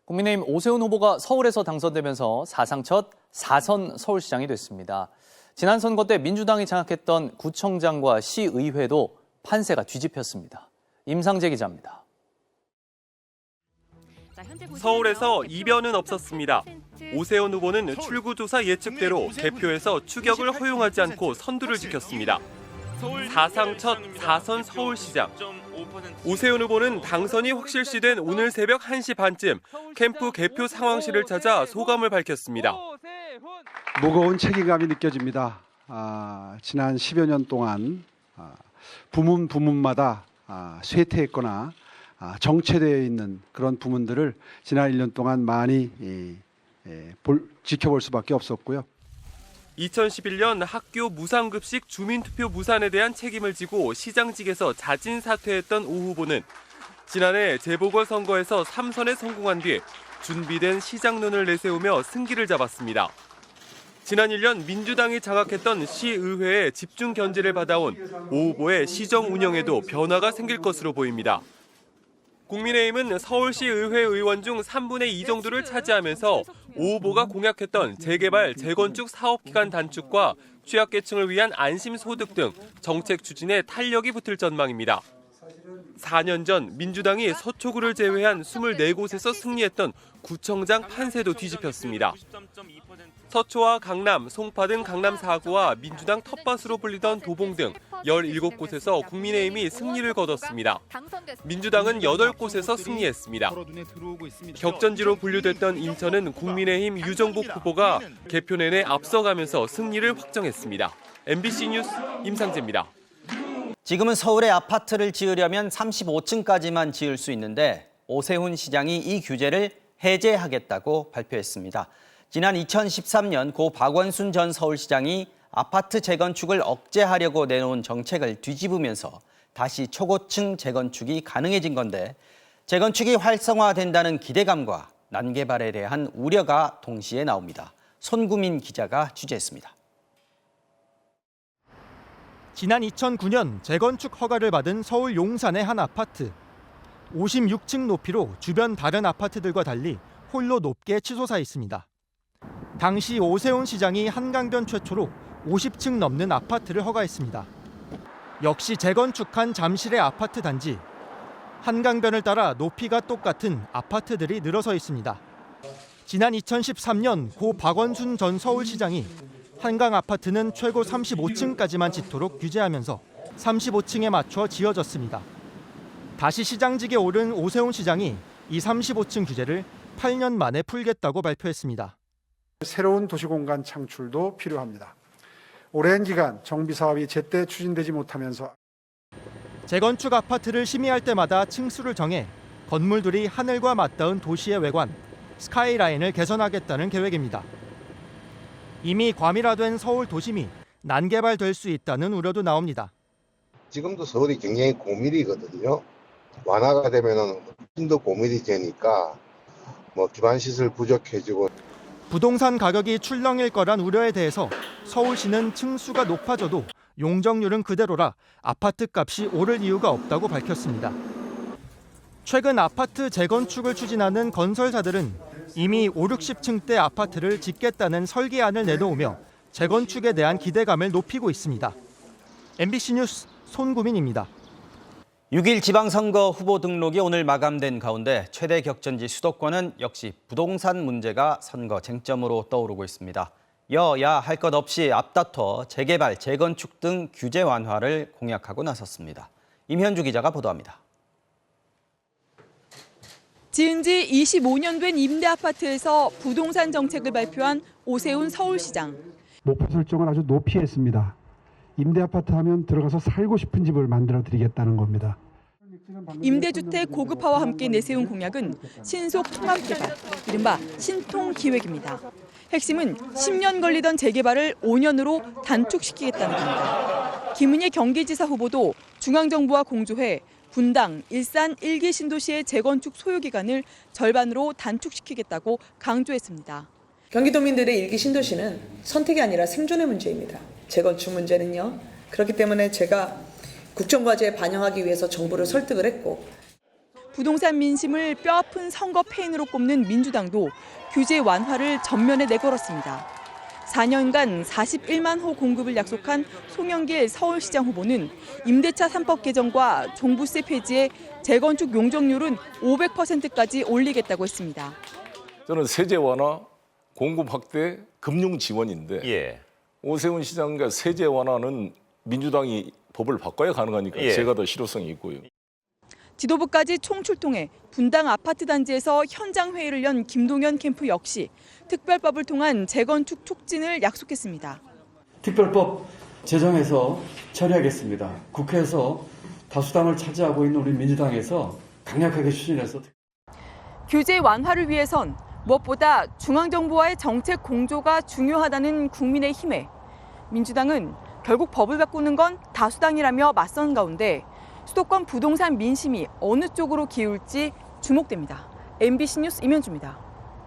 국민의힘 오세훈 후보가 서울에서 당선되면서 사상 첫 4선 서울시장이 됐습니다. 지난 선거 때 민주당이 장악했던 구청장과 시의회도 판세가 뒤집혔습니다. 임상재 기자입니다. 서울에서 이변은 없었습니다. 오세훈 후보는 출구조사 예측대로 개표에서 추격을 허용하지 않고 선두를 지켰습니다. 사상 첫 4선 서울시장. 오세훈 후보는 당선이 확실시된 오늘 새벽 1시 반쯤 캠프 개표 상황실을 찾아 소감을 밝혔습니다. 무거운 책임감이 느껴집니다. 지난 10여 년 동안 부문마다 쇠퇴했거나 정체되어 있는 그런 부문들을 지난 1년 동안 많이 지켜볼 수밖에 없었고요. 2011년 학교 무상급식 주민투표 무산에 대한 책임을 지고 시장직에서 자진 사퇴했던 오 후보는 지난해 재보궐선거에서 3선에 성공한 뒤 준비된 시장론을 내세우며 승기를 잡았습니다. 지난 1년 민주당이 장악했던 시의회의 집중 견제를 받아온 오 후보의 시정 운영에도 변화가 생길 것으로 보입니다. 국민의힘은 서울시의회 의원 중 3분의 2 정도를 차지하면서 오 후보가 공약했던 재개발, 재건축 사업 기간 단축과 취약계층을 위한 안심소득 등 정책 추진에 탄력이 붙을 전망입니다. 4년 전 민주당이 서초구를 제외한 24곳에서 승리했던 구청장 판세도 뒤집혔습니다. 서초와 강남, 송파 등 강남 4구와 민주당 텃밭으로 불리던 도봉 등 17곳에서 국민의힘이 승리를 거뒀습니다. 민주당은 8곳에서 승리했습니다. 격전지로 분류됐던 인천은 국민의힘 유정복 후보가 개표 내내 앞서가면서 승리를 확정했습니다. MBC 뉴스 임상재입니다. 지금은 서울에 아파트를 지으려면 35층까지만 지을 수 있는데 오세훈 시장이 이 규제를 해제하겠다고 발표했습니다. 지난 2013년 고 박원순 전 서울시장이 아파트 재건축을 억제하려고 내놓은 정책을 뒤집으면서 다시 초고층 재건축이 가능해진 건데 재건축이 활성화된다는 기대감과 난개발에 대한 우려가 동시에 나옵니다. 손구민 기자가 취재했습니다. 지난 2009년 재건축 허가를 받은 서울 용산의 한 아파트. 56층 높이로 주변 다른 아파트들과 달리 홀로 높게 치솟아 있습니다. 당시 오세훈 시장이 한강변 최초로 50층 넘는 아파트를 허가했습니다. 역시 재건축한 잠실의 아파트 단지. 한강변을 따라 높이가 똑같은 아파트들이 늘어서 있습니다. 지난 2013년 고 박원순 전 서울시장이 한강 아파트는 최고 35층까지만 짓도록 규제하면서 35층에 맞춰 지어졌습니다. 다시 시장직에 오른 오세훈 시장이 이 35층 규제를 8년 만에 풀겠다고 발표했습니다. 새로운 도시공간 창출도 필요합니다. 오랜 기간 정비 사업이 제때 추진되지 못하면서 재건축 아파트를 심의할 때마다 층수를 정해 건물들이 하늘과 맞닿은 도시의 외관, 스카이라인을 개선하겠다는 계획입니다. 이미 과밀화된 서울 도심이 난개발될 수 있다는 우려도 나옵니다. 지금도 서울이 굉장히 고밀이거든요. 완화가 되면 훨씬 더 고밀이 되니까 기반시설 부족해지고 부동산 가격이 출렁일 거란 우려에 대해서 서울시는 층수가 높아져도 용적률은 그대로라 아파트 값이 오를 이유가 없다고 밝혔습니다. 최근 아파트 재건축을 추진하는 건설사들은 이미 5, 60층대 아파트를 짓겠다는 설계안을 내놓으며 재건축에 대한 기대감을 높이고 있습니다. MBC 뉴스 손구민입니다. 6일 지방선거 후보 등록이 오늘 마감된 가운데 최대 격전지 수도권은 역시 부동산 문제가 선거 쟁점으로 떠오르고 있습니다. 여야 할 것 없이 앞다퉈 재개발, 재건축 등 규제 완화를 공약하고 나섰습니다. 임현주 기자가 보도합니다. 지은 지 25년 된 임대 아파트에서 부동산 정책을 발표한 오세훈 서울시장. 목표 설정을 아주 높이 했습니다. 임대 아파트 하면 들어가서 살고 싶은 집을 만들어 드리겠다는 겁니다. 임대주택 고급화와 함께 내세운 공약은 신속 통합개발, 이른바 신통기획입니다. 핵심은 10년 걸리던 재개발을 5년으로 단축시키겠다는 겁니다. 김은혜 경기지사 후보도 중앙정부와 공조해 분당, 일산 1기 신도시의 재건축 소요기간을 절반으로 단축시키겠다고 강조했습니다. 경기도민들의 1기 신도시는 선택이 아니라 생존의 문제입니다. 재건축 문제는요. 그렇기 때문에 제가 국정과제에 반영하기 위해서 정부를 설득을 했고 부동산 민심을 뼈아픈 선거 패인으로 꼽는 민주당도 규제 완화를 전면에 내걸었습니다. 4년간 41만 호 공급을 약속한 송영길 서울시장 후보는 임대차 3법 개정과 종부세 폐지에 재건축 용적률은 500%까지 올리겠다고 했습니다. 저는 세제 완화, 공급 확대, 금융 지원인데 오세훈 시장과 세제 완화는 민주당이 법을 바꿔야 가능하니까 제가 더 실효성이 있고요. 지도부까지 총출동해 분당 아파트 단지에서 현장 회의를 연 김동연 캠프 역시 특별법을 통한 재건축 촉진을 약속했습니다. 특별법 제정해서 처리하겠습니다. 국회에서 다수당을 차지하고 있는 우리 민주당에서 강력하게 추진해서 규제 완화를 위해선 무엇보다 중앙정부와의 정책 공조가 중요하다는 국민의힘에 민주당은 결국 법을 바꾸는 건 다수당이라며 맞선 가운데 수도권 부동산 민심이 어느 쪽으로 기울지 주목됩니다. MBC 뉴스 임현주입니다.